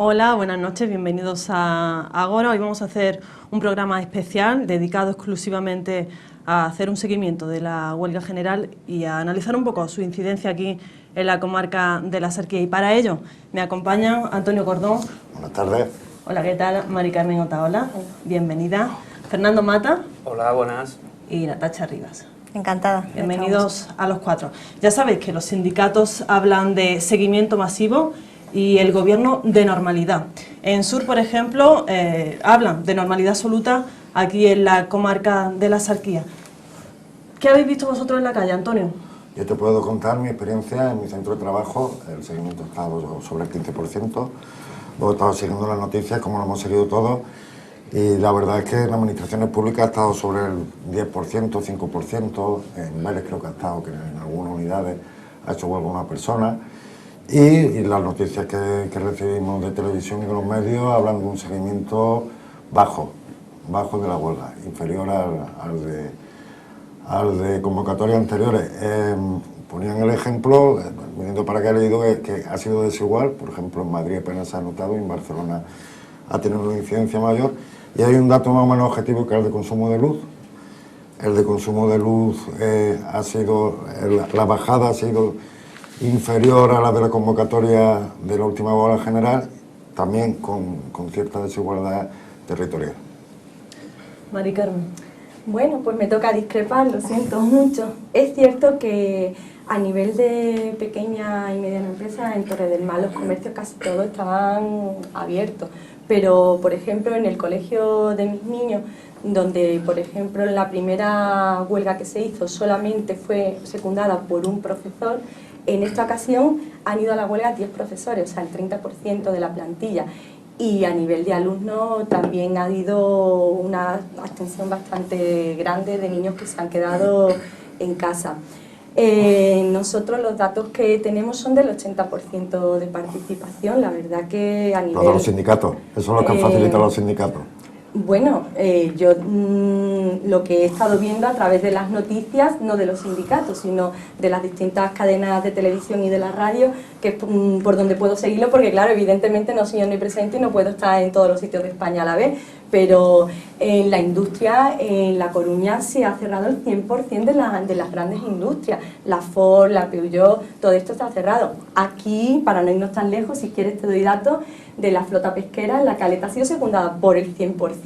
Hola, buenas noches, bienvenidos a Agora. Hoy vamos a hacer un programa especial dedicado exclusivamente a hacer un seguimiento de la huelga general y a analizar un poco su incidencia aquí en la comarca de la Axarquía. Y para ello me acompañan Antonio Cordón. Buenas tardes. Hola, ¿qué tal? Mari Carmen Otaola, bienvenida. Fernando Mata. Hola, buenas. Y Natacha Rivas. Encantada. Bienvenidos a los cuatro. Ya sabéis que los sindicatos hablan de seguimiento masivo y el Gobierno de normalidad. En Sur, por ejemplo, hablan de normalidad absoluta aquí en la comarca de la Axarquía. ¿Qué habéis visto vosotros en la calle, Antonio? Yo te puedo contar mi experiencia en mi centro de trabajo. El seguimiento ha estado sobre el 15%. Luego he estado siguiendo las noticias, como lo hemos seguido todos. Y la verdad es que en las administraciones públicas ha estado sobre el 10%, 5%. En Vélez creo que ha estado, que en algunas unidades ha hecho huelga una persona. Y las noticias que recibimos de televisión y de los medios hablan de un seguimiento bajo de la huelga, inferior al de convocatorias anteriores. Ponían el ejemplo, viniendo para acá he leído que ha sido desigual. Por ejemplo, en Madrid apenas se ha notado y en Barcelona ha tenido una incidencia mayor. Y hay un dato más o menos objetivo que es el de consumo de luz. El de consumo de luz ha sido, la bajada ha sido inferior a la de la convocatoria de la última huelga general, también con cierta desigualdad territorial. Mari Carmen. Bueno, pues me toca discrepar, lo siento mucho. Es cierto que a nivel de pequeña y mediana empresa, en Torre del Mar los comercios casi todos estaban abiertos, pero por ejemplo en el colegio de mis niños, donde por ejemplo la primera huelga que se hizo solamente fue secundada por un profesor, en esta ocasión han ido a la huelga 10 profesores, o sea, el 30% de la plantilla. Y a nivel de alumnos también ha habido una abstención bastante grande de niños que se han quedado en casa. Nosotros los datos que tenemos son del 80% de participación, la verdad que a nivel... Los de los sindicatos, eso es lo que han facilitado los sindicatos. Bueno, yo lo que he estado viendo a través de las noticias, no de los sindicatos, sino de las distintas cadenas de televisión y de la radio, que es por donde puedo seguirlo, porque claro, evidentemente no soy omnipresente y no puedo estar en todos los sitios de España a la vez, pero en la industria, en La Coruña, se ha cerrado el 100% de las grandes industrias, la Ford, la Peugeot, todo esto está cerrado. Aquí, para no irnos tan lejos, si quieres te doy datos de la flota pesquera, la Caleta ha sido secundada por el 100%.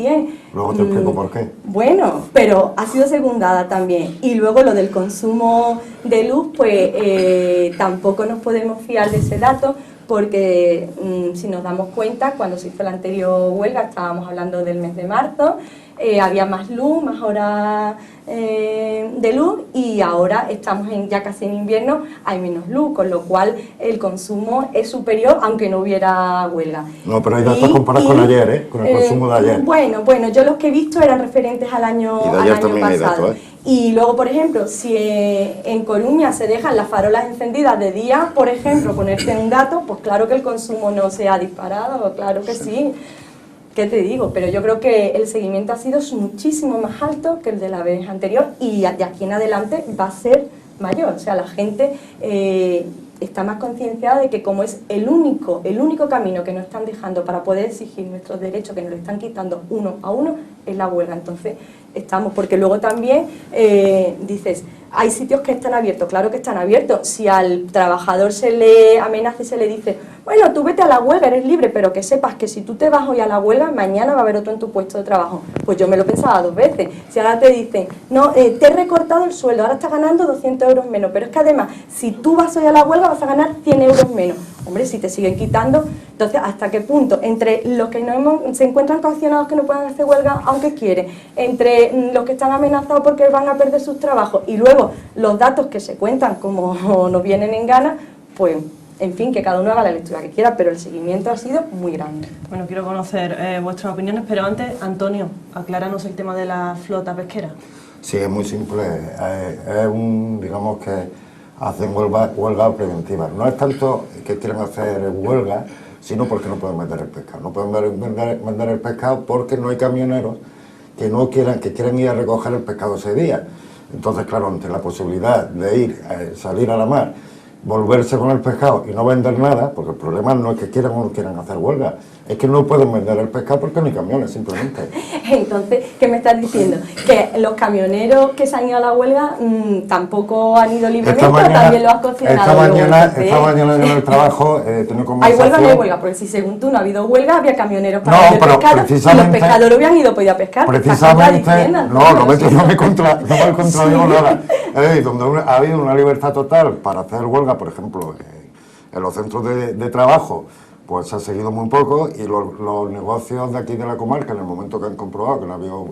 Luego te explico por qué. Bueno, pero ha sido secundada también. Y luego lo del consumo de luz, pues tampoco nos podemos fiar de ese dato, porque si nos damos cuenta, cuando se hizo la anterior huelga, estábamos hablando del mes de marzo, había más luz, más horas de luz, y ahora estamos ya casi en invierno, hay menos luz, con lo cual el consumo es superior aunque no hubiera huelga. No, pero hay datos comparados con ayer, con el consumo de ayer. Bueno, yo los que he visto eran referentes al año también pasado. hay datos, Y luego, por ejemplo, si en Coruña se dejan las farolas encendidas de día, por ejemplo, ponerte un dato, pues claro que el consumo no se ha disparado, claro que sí. ¿Qué te digo? Pero yo creo que el seguimiento ha sido muchísimo más alto que el de la vez anterior, y de aquí en adelante va a ser mayor. O sea, la gente está más concienciada de que como es el único camino que nos están dejando para poder exigir nuestros derechos, que nos lo están quitando uno a uno, es la huelga. Entonces estamos, porque luego también dices, hay sitios que están abiertos, claro que están abiertos. Si al trabajador se le amenaza y se le dice, bueno, tú vete a la huelga, eres libre, pero que sepas que si tú te vas hoy a la huelga, mañana va a haber otro en tu puesto de trabajo. Pues yo me lo pensaba 2 veces. Si ahora te dicen, no, te he recortado el sueldo, ahora estás ganando 200 euros menos, pero es que además, si tú vas hoy a la huelga, vas a ganar 100 euros menos. Hombre, si te siguen quitando, entonces, ¿hasta qué punto? Entre los que se encuentran coaccionados que no puedan hacer huelga aunque quieren, entre los que están amenazados porque van a perder sus trabajos, y luego los datos que se cuentan como nos vienen en gana, pues, en fin, que cada uno haga la lectura que quiera, pero el seguimiento ha sido muy grande. Bueno, quiero conocer vuestras opiniones, pero antes, Antonio, acláranos el tema de la flota pesquera. Sí, es muy simple. Digamos que hacen huelga preventiva. No es tanto que quieran hacer huelga, sino porque no pueden vender el pescado. No pueden vender el pescado porque no hay camioneros que quieran ir a recoger el pescado ese día. Entonces, claro, ante la posibilidad de salir a la mar volverse con el pescado y no vender nada, porque el problema no es que quieran o no quieran hacer huelga, es que no pueden vender el pescado porque no hay camiones, simplemente. Entonces, ¿qué me estás diciendo? ¿Que los camioneros que se han ido a la huelga tampoco han ido libremente o también lo has considerado? Esta mañana en el trabajo he tenido conversación... ¿Hay huelga o no hay huelga? Porque si según tú no ha habido huelga, había camioneros para no, vender pero pescado y los pescadores hubieran ido a pescar. Precisamente, no me contradigo nada. Donde ha habido una libertad total para hacer huelga, por ejemplo, en los centros de trabajo, pues se ha seguido muy poco, y los negocios de aquí de la comarca, en el momento que han comprobado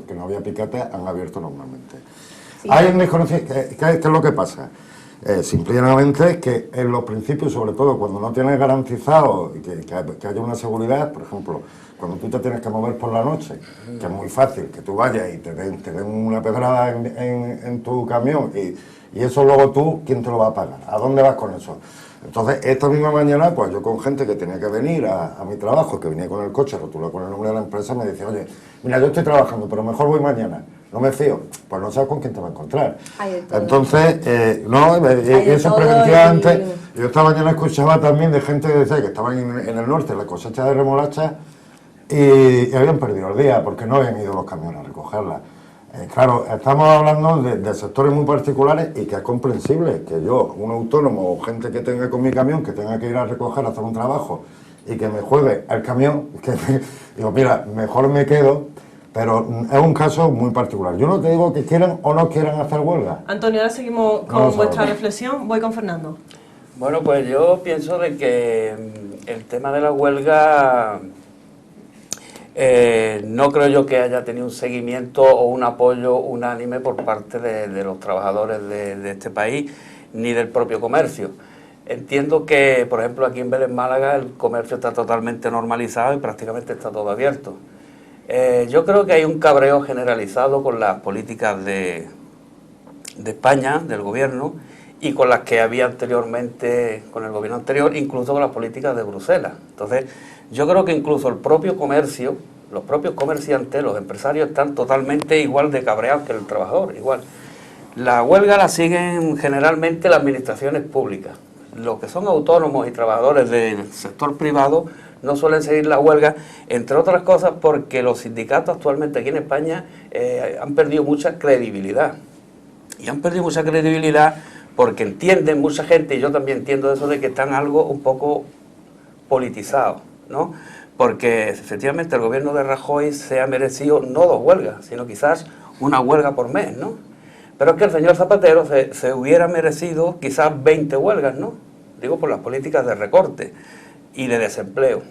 que no había piquete, han abierto normalmente. Sí. Hay un desconocimiento. ¿Qué es lo que pasa? Simplemente que en los principios, sobre todo cuando no tienes garantizado que haya una seguridad, por ejemplo, cuando tú te tienes que mover por la noche, que es muy fácil que tú vayas y te den una pedrada en tu camión, y eso luego tú, ¿quién te lo va a pagar? ¿A dónde vas con eso? Entonces, esta misma mañana, pues yo con gente que tenía que venir a mi trabajo, que venía con el coche, rotulado con el nombre de la empresa, me decía, oye, mira, yo estoy trabajando, pero mejor voy mañana, no me fío. Pues no sabes con quién te va a encontrar. Entonces, eso preventivamente. Yo esta mañana escuchaba también de gente que decía que estaban en el norte, la cosecha de remolacha, y habían perdido el día porque no habían ido los camiones a recogerla. Claro, estamos hablando de sectores muy particulares, y que es comprensible que yo, un autónomo o gente que tenga con mi camión, que tenga que ir a recoger, a hacer un trabajo, y que me juegue el camión, digo, mira, mejor me quedo, pero es un caso muy particular. Yo no te digo que quieran o no quieran hacer huelga. Antonio, ahora seguimos con vuestra reflexión. Voy con Fernando. Bueno, pues yo pienso de que el tema de la huelga... no creo yo que haya tenido un seguimiento o un apoyo unánime por parte de los trabajadores de este país, ni del propio comercio. Entiendo que, por ejemplo, aquí en Vélez, Málaga, el comercio está totalmente normalizado y prácticamente está todo abierto. Yo creo que hay un cabreo generalizado con las políticas de España, del gobierno, y con las que había anteriormente, con el gobierno anterior, incluso con las políticas de Bruselas. Entonces, yo creo que incluso el propio comercio, los propios comerciantes, los empresarios están totalmente igual de cabreados que el trabajador, igual. La huelga la siguen generalmente las administraciones públicas. Los que son autónomos y trabajadores del sector privado no suelen seguir la huelga, entre otras cosas porque los sindicatos actualmente aquí en España han perdido mucha credibilidad. Y han perdido mucha credibilidad porque entienden mucha gente, y yo también entiendo eso, de que están algo un poco politizados, ¿no? Porque efectivamente el gobierno de Rajoy se ha merecido no 2 huelgas, sino quizás una huelga por mes, ¿no? Pero es que el señor Zapatero se hubiera merecido quizás 20 huelgas, ¿no? Digo, por las políticas de recorte y de desempleo.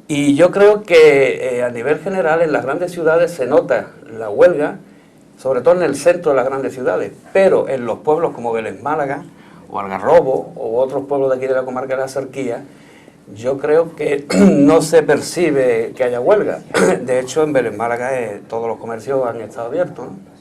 Y yo creo que a nivel general en las grandes ciudades se nota la huelga, sobre todo en el centro de las grandes ciudades, pero en los pueblos como Vélez, Málaga, o Algarrobo, o otros pueblos de aquí de la comarca de la Axarquía, yo creo que no se percibe que haya huelga. De hecho, en Vélez, Málaga, todos los comercios han estado abiertos, ¿no?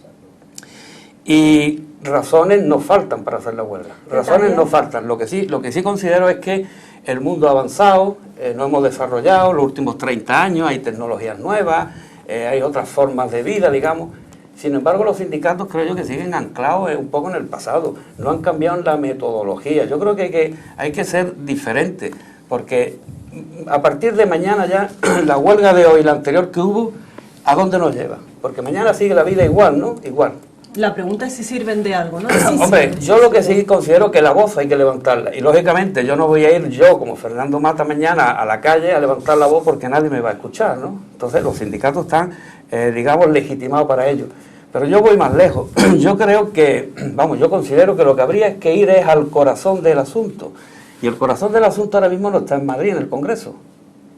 Y razones no faltan para hacer la huelga, razones no faltan. Lo que sí considero es que el mundo ha avanzado, nos hemos desarrollado los últimos 30 años, hay tecnologías nuevas, hay otras formas de vida, digamos. Sin embargo, los sindicatos creo yo que siguen anclados un poco en el pasado, no han cambiado en la metodología. Yo creo que hay que ser diferente, porque a partir de mañana ya la huelga de hoy, la anterior que hubo, ¿a dónde nos lleva? Porque mañana sigue la vida igual, ¿no? Igual. La pregunta es si sirven de algo, ¿no? Hombre, yo lo que sí considero que la voz hay que levantarla. Y lógicamente yo no voy a ir yo, como Fernando Mata, mañana a la calle a levantar la voz porque nadie me va a escuchar, ¿no? Entonces los sindicatos están, digamos, legitimados para ello. Pero yo voy más lejos. Yo creo que, vamos, yo considero que lo que habría que ir es al corazón del asunto. Y el corazón del asunto ahora mismo no está en Madrid, en el Congreso.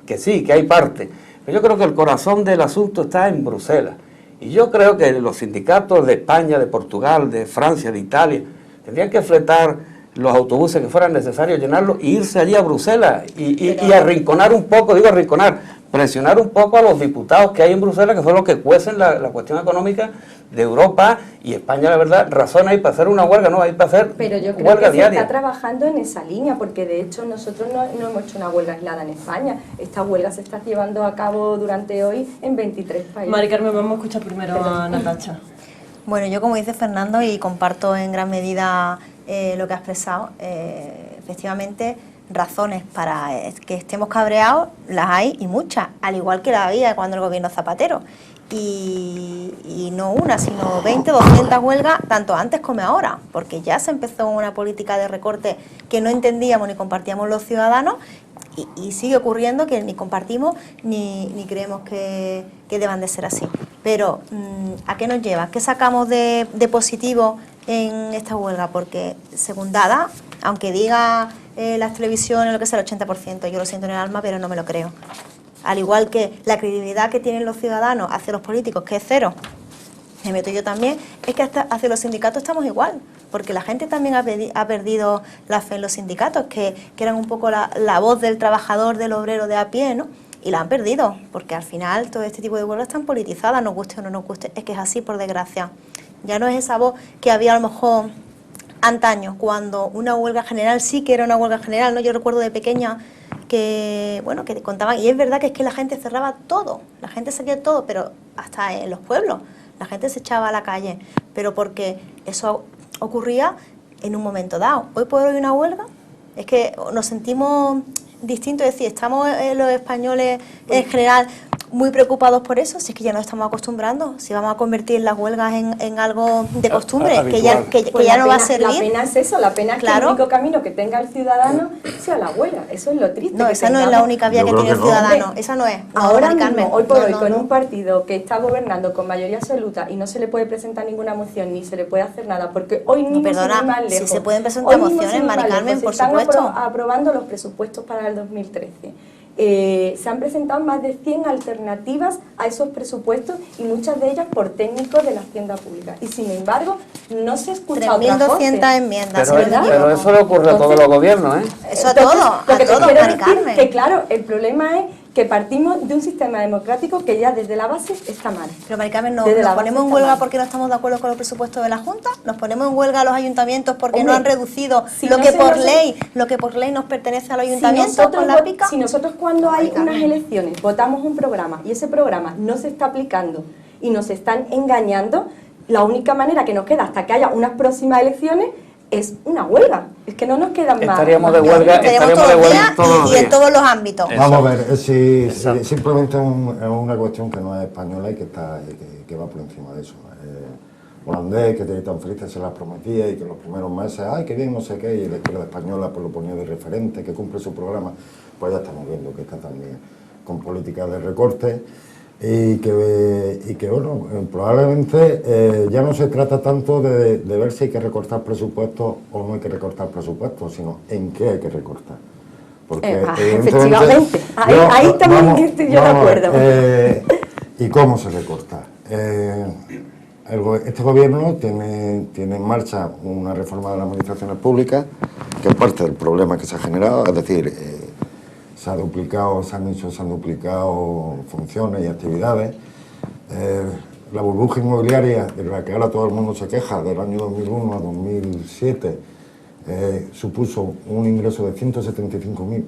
Que sí, que hay parte. Pero yo creo que el corazón del asunto está en Bruselas. Y yo creo que los sindicatos de España, de Portugal, de Francia, de Italia, tendrían que fletar los autobuses que fueran necesarios, llenarlos e irse allí a Bruselas y arrinconar un poco, digo arrinconar, presionar un poco a los diputados que hay en Bruselas, que son los que cuecen la cuestión económica de Europa, y España, la verdad, razón hay para hacer una huelga, no hay para hacer huelga diaria. Pero yo creo que se está trabajando en esa línea, porque de hecho nosotros no hemos hecho una huelga aislada en España. Esta huelga se está llevando a cabo durante hoy en 23 países. Mari Carmen, vamos a escuchar primero a Natacha. Bueno, yo como dice Fernando y comparto en gran medida lo que ha expresado, efectivamente, razones para que estemos cabreados las hay y muchas, al igual que la había cuando el gobierno Zapatero. Y no una, sino 20, 200 huelgas, tanto antes como ahora, porque ya se empezó una política de recorte que no entendíamos ni compartíamos los ciudadanos y sigue ocurriendo que ni compartimos ni creemos que deban de ser así. Pero, ¿a qué nos lleva? ¿Qué sacamos de positivo en esta huelga? Porque, según dada, aunque diga las televisiones, lo que sea, el 80%, yo lo siento en el alma, pero no me lo creo. Al igual que la credibilidad que tienen los ciudadanos hacia los políticos, que es cero, me meto yo también, es que hasta hacia los sindicatos estamos igual, porque la gente también ha perdido la fe en los sindicatos, que eran un poco la voz del trabajador, del obrero de a pie, ¿no? Y la han perdido, porque al final todo este tipo de huelgas están politizadas, nos guste o no nos guste, es que es así, por desgracia. Ya no es esa voz que había a lo mejor antaño, cuando una huelga general sí que era una huelga general, ¿no? Yo recuerdo de pequeña que contaban, y es verdad que es que la gente cerraba todo, la gente salía todo, pero hasta en los pueblos, la gente se echaba a la calle, pero porque eso ocurría en un momento dado. Hoy por hoy una huelga, es que nos sentimos distintos, es decir, estamos los españoles en general muy preocupados por eso, si es que ya nos estamos acostumbrando, si vamos a convertir las huelgas en algo de costumbre, que ya no va a servir. La pena es eso, la pena es que el único camino que tenga el ciudadano sea la huelga, eso es lo triste. No, esa no es la única vía que tiene el ciudadano, esa no es. Ahora mismo, hoy por hoy, con un partido que está gobernando con mayoría absoluta y no se le puede presentar ninguna moción ni se le puede hacer nada, porque hoy mismo, perdona, más lejos, si se pueden presentar mociones, Mari Carmen, por supuesto. Están aprobando los presupuestos para el 2013. Se han presentado más de 100 alternativas a esos presupuestos y muchas de ellas por técnicos de la Hacienda Pública. Y sin embargo, no se escucha otra voz. 3.200 enmiendas. Pero eso le ocurre a todos los gobiernos, ¿eh? Eso a todos, lo que te quiero Mari decir Carmen. que claro, el problema es que partimos de un sistema democrático que ya desde la base está mal. Pero Mari Carmen, nos ponemos en huelga porque no estamos de acuerdo con los presupuestos de la Junta, nos ponemos en huelga a los ayuntamientos porque no han reducido lo que por ley nos pertenece a los ayuntamientos con la pica. Si nosotros cuando hay unas elecciones votamos un programa y ese programa no se está aplicando y nos están engañando, la única manera que nos queda hasta que haya unas próximas elecciones es una huelga. Es que no nos quedan más. Estaríamos de huelga todos los días. Y en todos los ámbitos. Vamos a ver, simplemente es una cuestión que no es española y que va por encima de eso. Holandés, que tan feliz se las prometía y que en los primeros meses, ay, qué bien, no sé qué, y la izquierda española pues lo ponía de referente, que cumple su programa, pues ya estamos viendo que está también con políticas de recorte y que bueno, probablemente ya no se trata tanto de ver si hay que recortar presupuestos o no hay que recortar presupuestos, sino en qué hay que recortar. Porque efectivamente, ahí también estoy yo de acuerdo. ¿Y cómo se recorta? Este gobierno tiene en marcha una reforma de las administraciones públicas, que es parte del problema que se ha generado, es decir, se han duplicado funciones y actividades. La burbuja inmobiliaria, de la que ahora todo el mundo se queja, del año 2001 a 2007, supuso un ingreso de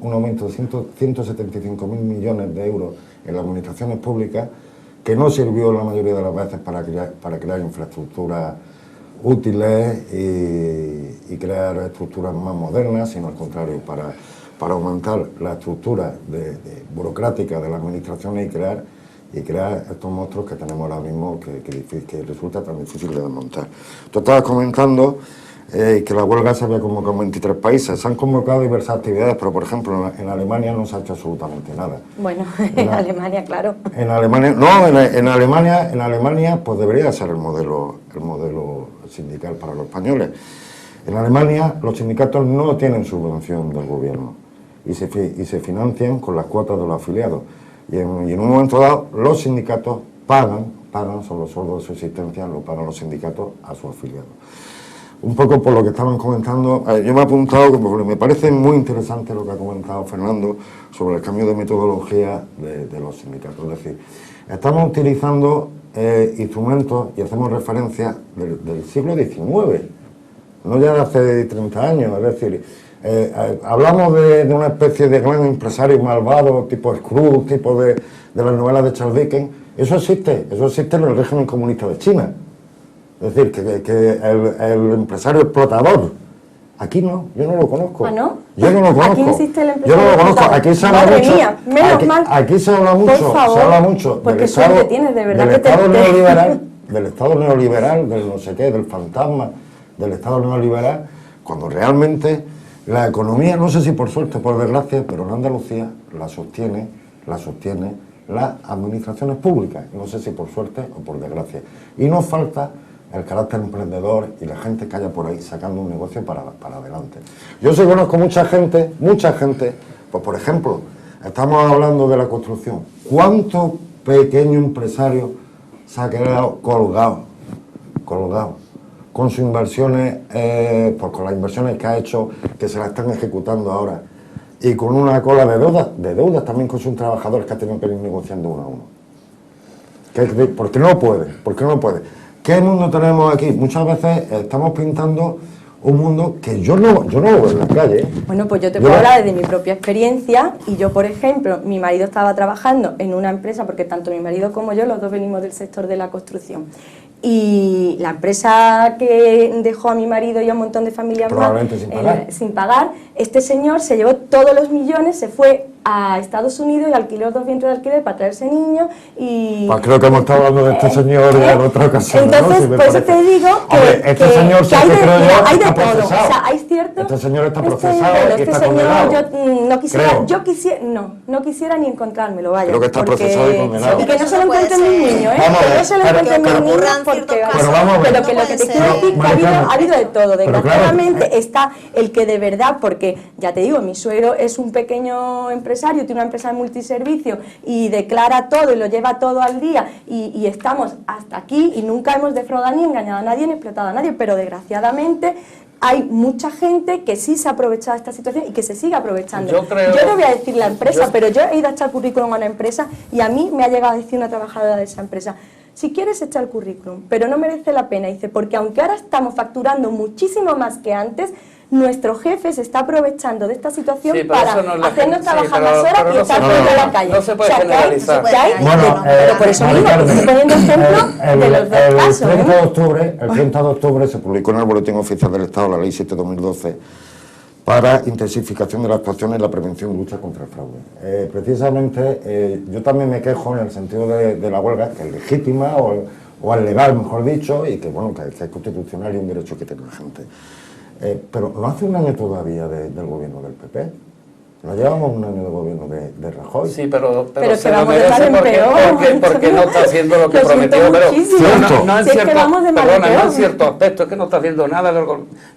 un aumento de 175.000 millones de euros en las administraciones públicas, que no sirvió la mayoría de las veces para crear infraestructuras útiles y crear estructuras más modernas, sino al contrario, para aumentar la estructura burocrática de la administración y crear estos monstruos que tenemos ahora mismo que resulta tan difícil de desmontar. Tú estabas comentando que la huelga se había convocado en 23 países. Se han convocado diversas actividades, pero por ejemplo en Alemania no se ha hecho absolutamente nada. Bueno, en Alemania, claro. En Alemania pues debería ser el modelo sindical para los españoles. En Alemania los sindicatos no tienen subvención del gobierno y se financian con las cuotas de los afiliados. Y en un momento dado los sindicatos pagan son los sueldos de subsistencia, lo pagan los sindicatos a sus afiliados. Un poco por lo que estaban comentando, yo me he apuntado porque me parece muy interesante lo que ha comentado Fernando sobre el cambio de metodología de los sindicatos. Es decir, estamos utilizando instrumentos y hacemos referencia del siglo XIX, no ya de hace 30 años, es decir, hablamos de una especie de gran empresario malvado, tipo Scrooge, tipo de las novelas de Charles Dickens. Eso existe en el régimen comunista de China. Es decir, que el empresario explotador Aquí no, yo no lo conozco. ¿Ah, no? Yo no lo conozco. Aquí no existe el Yo no empresario lo conozco. frutal. Aquí se habla Madre mucho. mía, menos mal. Aquí se habla mucho. Por favor, se habla mucho porque del suerte Estado, tienes, de verdad del que te- Estado neoliberal, del Estado neoliberal, del no sé qué, del fantasma del Estado neoliberal, cuando realmente la economía, no sé si por suerte o por desgracia, pero en Andalucía la sostiene las administraciones públicas, no sé si por suerte o por desgracia. Y nos falta el carácter emprendedor y la gente que haya por ahí sacando un negocio para adelante. Yo sí conozco mucha gente, pues por ejemplo, estamos hablando de la construcción. ¿Cuántos pequeños empresarios se ha quedado colgado con sus inversiones, pues con las inversiones que ha hecho, que se las están ejecutando ahora, y con una cola de deudas también con sus trabajadores que ha tenido que ir negociando uno a uno? ¿Por qué no puede? ¿Por qué no puede? ¿Qué mundo tenemos aquí? Muchas veces estamos pintando un mundo que yo no lo veo en la calle. Bueno, pues yo te puedo hablar desde mi propia experiencia y yo, por ejemplo, mi marido estaba trabajando en una empresa, porque tanto mi marido como yo, los dos venimos del sector de la construcción. Y la empresa que dejó a mi marido y a un montón de familias más sin pagar, este señor se llevó todos los millones, se fue a Estados Unidos y alquiló 2 vientres de alquiler para traerse niños y... Pues creo que hemos estado hablando de este señor en otra ocasión. Entonces, ¿no? Si por eso te digo que, este señor que hay de, creo yo, hay de está todo. procesado. O sea, hay cierto... Este señor está Este, procesado bueno, y este está señor, condenado. yo quisiera, no quisiera ni encontrármelo, vaya. Creo que está porque- procesado y condenado. Y que no se lo Eso puede encuentren mis ser. niños, ¿eh? Vamos a Que ver, no se lo pero- encuentren mis pero niños ocurran porque... ciertos Pero vamos a ver. Pero que lo que te quiero decir, que ha habido de todo. Pero claro, Desgraciadamente está el que de verdad, porque ya te digo, mi suegro es un pequeño empresario, tiene una empresa de multiservicio y declara todo y lo lleva todo al día y estamos hasta aquí y nunca hemos defraudado ni engañado a nadie ni explotado a nadie, pero desgraciadamente hay mucha gente que sí se ha aprovechado de esta situación y que se sigue aprovechando. Yo no voy a decir la empresa, pero yo he ido a echar currículum a una empresa y a mí me ha llegado a decir una trabajadora de esa empresa: si quieres echar el currículum, pero no merece la pena. Dice, porque aunque ahora estamos facturando muchísimo más que antes, nuestro jefe se está aprovechando de esta situación Sí, pero para eso no es la hacernos gente. trabajar Sí, más horas pero y no estar se- todo no, en no, la calle. no se puede que hay- generalizar. que hay- Bueno, pero por eso Mari mismo, Carmen, estoy poniendo ejemplo de los dos casos. El 30 ¿eh? de octubre se publicó en el Boletín Oficial del Estado la Ley 7/2012 para intensificación de las actuaciones en la prevención y lucha contra el fraude. Precisamente, yo también me quejo en el sentido de la huelga, que es legítima o es legal, mejor dicho, y que, bueno, que es constitucional y un derecho que tiene la gente. Pero no hace un año todavía del gobierno del PP. No llevamos un año de gobierno de Rajoy. Sí, pero Pero se que lo vamos de merece mal en peor. porque no está haciendo lo que Lo siento prometió. Pero muchísimo. no en Si es que cierto, vamos de mal en perdona, no en peor. cierto aspecto, es que no está haciendo nada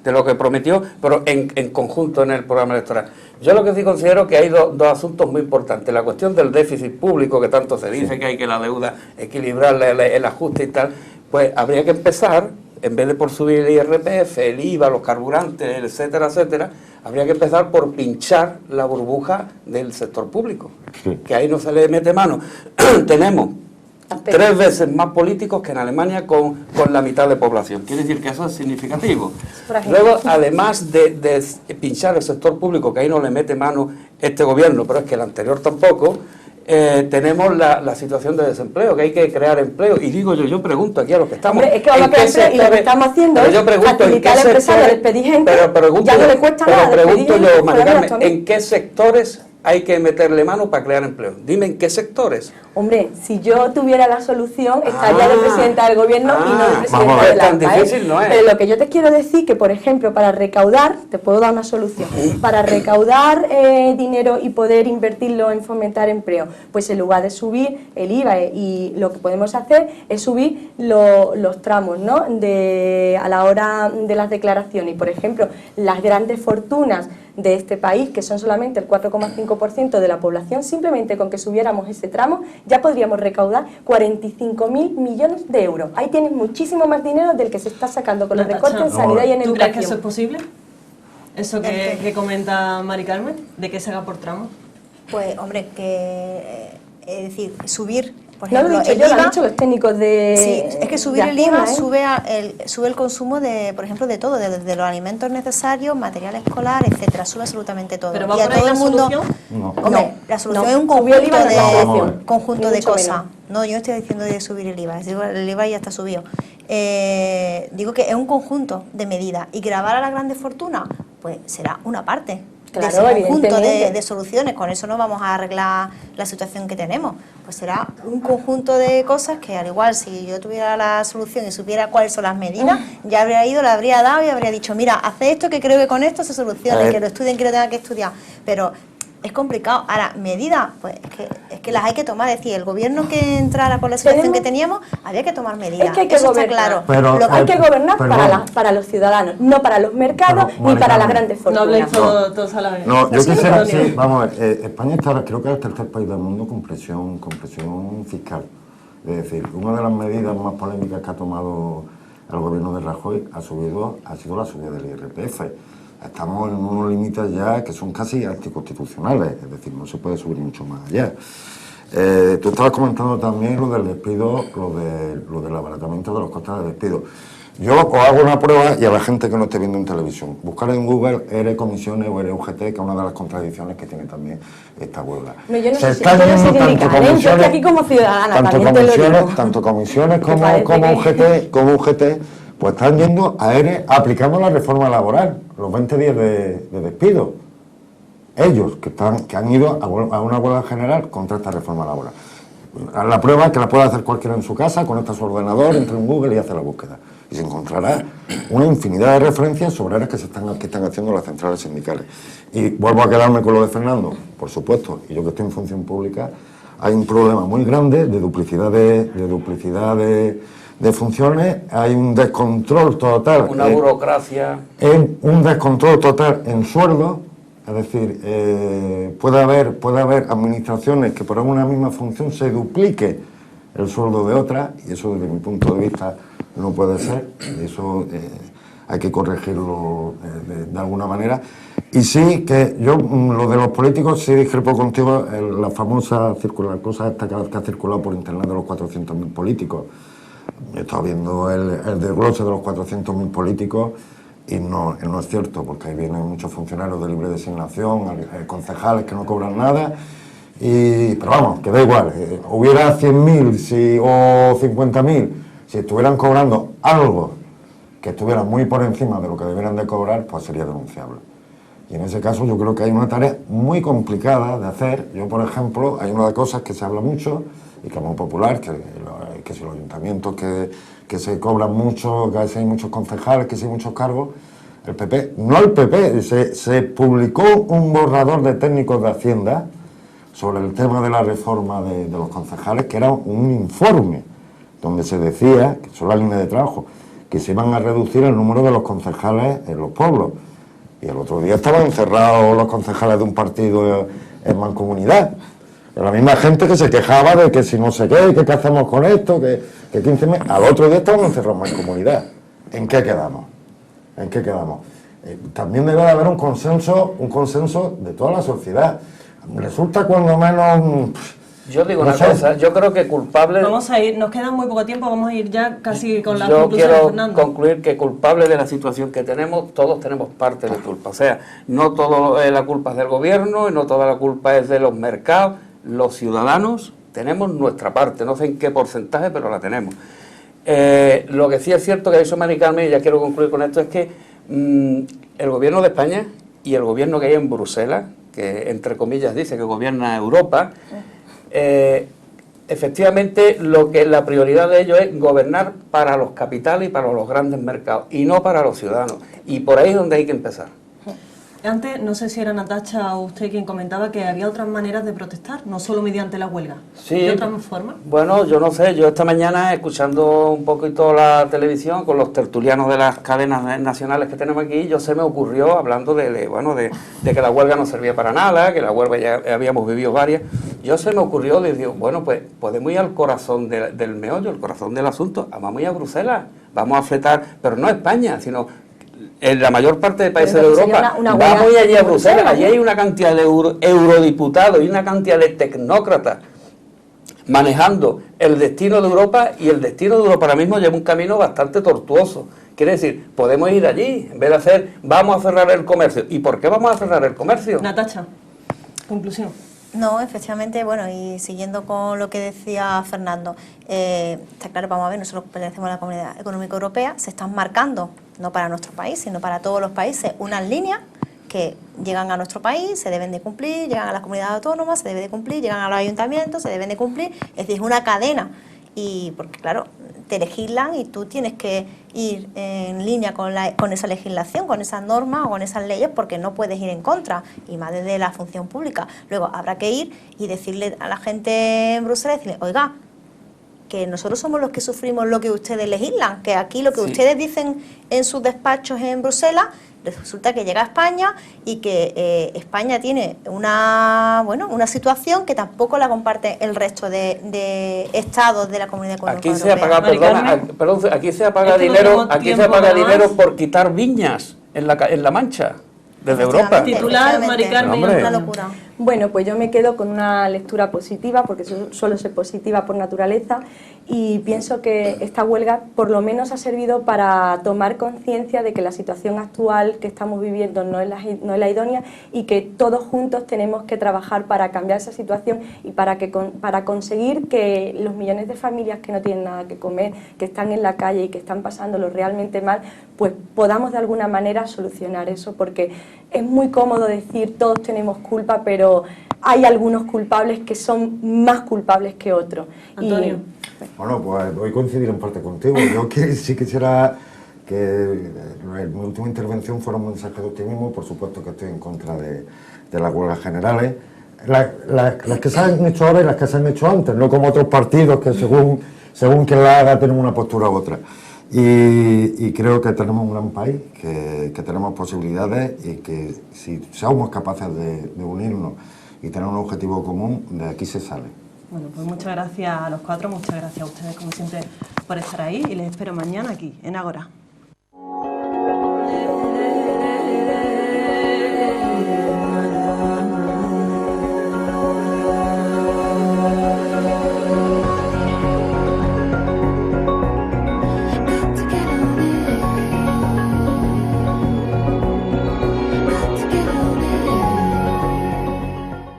de lo que prometió, pero en conjunto en el programa electoral. Yo lo que sí considero que hay dos asuntos muy importantes. La cuestión del déficit público, que tanto se dice que hay que la deuda equilibrarla, el ajuste y tal, pues habría que empezar, en vez de por subir el IRPF, el IVA, los carburantes, etcétera, etcétera, habría que empezar por pinchar la burbuja del sector público, que ahí no se le mete mano. Tenemos 3 veces más políticos que en Alemania con la mitad de población. Quiere decir que eso es significativo. Luego, además de pinchar el sector público, que ahí no le mete mano este gobierno, pero es que el anterior tampoco, tenemos la situación de desempleo, que hay que crear empleo. Y digo yo pregunto aquí a los que estamos... Hombre, es que vamos a crear empleo y lo que estamos haciendo es facilitar al empresario a despedir gente, ya no le cuesta nada despedir pregunto gente, yo, Mari fuera Carmen, también. ¿en qué sectores hay que meterle mano para crear empleo? Dime en qué sectores. Hombre, si yo tuviera la solución, estaría de presidenta del gobierno y no de vamos presidenta a ver, de la tan AMPA, difícil no es. Pero lo que yo te quiero decir que, por ejemplo, para recaudar, te puedo dar una solución, para recaudar dinero y poder invertirlo en fomentar empleo, pues en lugar de subir el IVA y lo que podemos hacer es subir los tramos, ¿no? A la hora de las declaraciones. Y, por ejemplo, las grandes fortunas de este país, que son solamente el 4,5% de la población, simplemente con que subiéramos ese tramo ya podríamos recaudar 45.000 millones de euros. Ahí tienes muchísimo más dinero del que se está sacando con los recortes en sanidad y en ¿Tú crees que eso es educación. posible? ¿Eso que comenta Mari Carmen? ¿De que se haga por tramos? Pues, hombre, que es decir, subir, por No lo ejemplo, he dicho el yo, lo IVA. han dicho los técnicos de... Sí, es que subir de el IVA Hacienda, ¿eh? sube el consumo de, por ejemplo, de todo, de los alimentos necesarios, material escolar, etcétera, sube absolutamente todo. ¿Pero va y a por ahí todo la el mundo, solución? No. hombre, la solución No. es un Subir el IVA no es la solución. conjunto Ni de mucho cosas. menos. No, yo no estoy diciendo de subir el IVA, el IVA ya está subido. Digo que es un conjunto de medidas y grabar a las grandes fortunas, pues será una parte Claro, de ese conjunto evidentemente. de soluciones. Con eso no vamos a arreglar la situación que tenemos, pues será un conjunto de cosas que, al igual, si yo tuviera la solución y supiera cuáles son las medidas, ya habría ido, le habría dado y habría dicho, mira, haz esto, que creo que con esto se solucione, que lo estudien, que lo tengan que estudiar, pero es complicado. Ahora, medidas, pues es que las hay que tomar. Es decir, el gobierno que entrara con la situación que teníamos, había que tomar medidas. Es que hay que eso está gobernar. claro. Pero, Hay que gobernar perdón. para los ciudadanos, no para los mercados Pero, ni para las Maricarmen, grandes No fortunas. habléis todos a la vez. No, yo Sí, quisiera, Antonio. sí, vamos a ver, España está ahora, creo que es el tercer país del mundo con presión fiscal. Es decir, una de las medidas más polémicas que ha tomado el gobierno de Rajoy ha sido la subida del IRPF. Estamos en unos límites ya que son casi anticonstitucionales, es decir, no se puede subir mucho más allá. Tú estabas comentando también lo del despido, lo del abaratamiento de los costes de despido. Yo os hago una prueba y a la gente que no esté viendo en televisión, buscar en Google ERE Comisiones o ERE UGT, que es una de las contradicciones que tiene también esta huelga. No, yo no Se soy están yendo tanto sindical, ¿eh? Yo estoy aquí como ciudadana, también te lo digo. tanto comisiones Me como parece como UGT, pues están yendo a ERE aplicando la reforma laboral, los 20 días de despido. Ellos, que han ido a una huelga general contra esta reforma laboral. La prueba es que la puede hacer cualquiera en su casa, conecta su ordenador, entra en Google y hace la búsqueda. Y se encontrará una infinidad de referencias sobre áreas que están haciendo las centrales sindicales. Y vuelvo a quedarme con lo de Fernando, por supuesto, y yo que estoy en función pública, hay un problema muy grande de duplicidad de funciones, hay un descontrol total. Una burocracia. Un descontrol total en sueldos. Es decir, puede haber administraciones que por una misma función se duplique el sueldo de otras, y eso desde mi punto de vista no puede ser, eso hay que corregirlo de alguna manera. Y sí, que yo, lo de los políticos, sí discrepo contigo, la famosa cosa esta que ha circulado por internet de los 400.000 políticos. He estado viendo el desglose de los 400.000 políticos, y no es cierto, porque ahí vienen muchos funcionarios de libre designación, concejales que no cobran nada, pero vamos, que da igual, hubiera 100.000 o 50.000, si estuvieran cobrando algo que estuviera muy por encima de lo que debieran de cobrar, pues sería denunciable. Y en ese caso yo creo que hay una tarea muy complicada de hacer. Yo, por ejemplo, hay una de las cosas que se habla mucho y que es muy popular, que si los ayuntamientos que se cobran mucho, que si hay muchos concejales, que si hay muchos cargos, el PP, no el PP, se publicó un borrador de técnicos de Hacienda sobre el tema de la reforma de los concejales, que era un informe donde se decía, que son las líneas de trabajo, que se iban a reducir el número de los concejales en los pueblos. Y el otro día estaban encerrados los concejales de un partido en Mancomunidad. La misma gente que se quejaba de que si no sé qué hacemos con esto, que 15 meses. Al otro día estaban encerrados en Mancomunidad. ¿En qué quedamos? También debe de haber un consenso de toda la sociedad. Resulta cuando menos... Yo digo no una sé. cosa, yo creo que culpable... Vamos a ir, nos queda muy poco tiempo, vamos a ir ya casi con la Yo conclusión de quiero Fernando. concluir que culpable de la situación que tenemos, todos tenemos parte de culpa. O sea, no todo la culpa es del gobierno y no toda la culpa es de los mercados. Los ciudadanos tenemos nuestra parte, no sé en qué porcentaje, pero la tenemos. Lo que sí es cierto que ha dicho Mari Carmen, y ya quiero concluir con esto, es que el gobierno de España y el gobierno que hay en Bruselas, que entre comillas dice que gobierna Europa, efectivamente la prioridad de ellos es gobernar para los capitales y para los grandes mercados y no para los ciudadanos, y por ahí es donde hay que empezar. Antes, no sé si era Natacha o usted quien comentaba que había otras maneras de protestar, no solo mediante la huelga. Sí. ¿De otras formas? Bueno, yo no sé, yo esta mañana escuchando un poquito la televisión con los tertulianos de las cadenas nacionales que tenemos aquí, yo se me ocurrió, hablando de que la huelga no servía para nada, que la huelga ya habíamos vivido varias, yo se me ocurrió, digo, bueno, pues podemos ir al corazón del meollo, el corazón del asunto, vamos a ir a Bruselas, vamos a fletar, pero no a España, sino en la mayor parte de países de Europa. Vamos a ir allí a Bruselas, allí hay una cantidad de eurodiputados y una cantidad de tecnócratas manejando el destino de Europa, y el destino de Europa ahora mismo lleva un camino bastante tortuoso. Quiere decir, podemos ir allí, en vez de hacer, vamos a cerrar el comercio. ¿Y por qué vamos a cerrar el comercio? Natacha, conclusión. No, efectivamente, bueno, y siguiendo con lo que decía Fernando, está claro, vamos a ver, nosotros pertenecemos a la Comunidad Económica Europea, se están marcando no para nuestro país, sino para todos los países, unas líneas que llegan a nuestro país, se deben de cumplir, llegan a las comunidades autónomas, se deben de cumplir, llegan a los ayuntamientos, se deben de cumplir, es decir, es una cadena, y porque claro, te legislan y tú tienes que ir en línea con esa legislación, con esas normas o con esas leyes, porque no puedes ir en contra, y más desde la función pública. Luego habrá que ir y decirle a la gente en Bruselas, decirle, oiga, que nosotros somos los que sufrimos lo que ustedes legislan, que aquí lo que ustedes dicen en sus despachos en Bruselas, resulta que llega a España y que España tiene una situación que tampoco la comparte el resto de estados de la Comunidad Económica Aquí Europea. aquí se apaga dinero por quitar viñas en la Mancha, desde Europa. Titular, Mari Carmen. Es una locura. Bueno, pues yo me quedo con una lectura positiva, porque suelo ser positiva por naturaleza, y pienso que esta huelga por lo menos ha servido para tomar conciencia de que la situación actual que estamos viviendo no es la idónea, y que todos juntos tenemos que trabajar para cambiar esa situación y para conseguir que los millones de familias que no tienen nada que comer, que están en la calle y que están pasándolo realmente mal, pues podamos de alguna manera solucionar eso, porque es muy cómodo decir todos tenemos culpa, pero hay algunos culpables que son más culpables que otros. Antonio. Bueno, pues voy a coincidir en parte contigo. Yo sí quisiera que en mi última intervención fuera un mensaje de optimismo. Por supuesto que estoy en contra de las huelgas generales. Las que se han hecho ahora y las que se han hecho antes, no como otros partidos que según quien la haga tenemos una postura u otra. Y creo que tenemos un gran país, que tenemos posibilidades, y que si somos capaces de unirnos y tener un objetivo común, de aquí se sale. Bueno, pues muchas gracias a los cuatro, muchas gracias a ustedes como siempre por estar ahí, y les espero mañana aquí, en Ágora.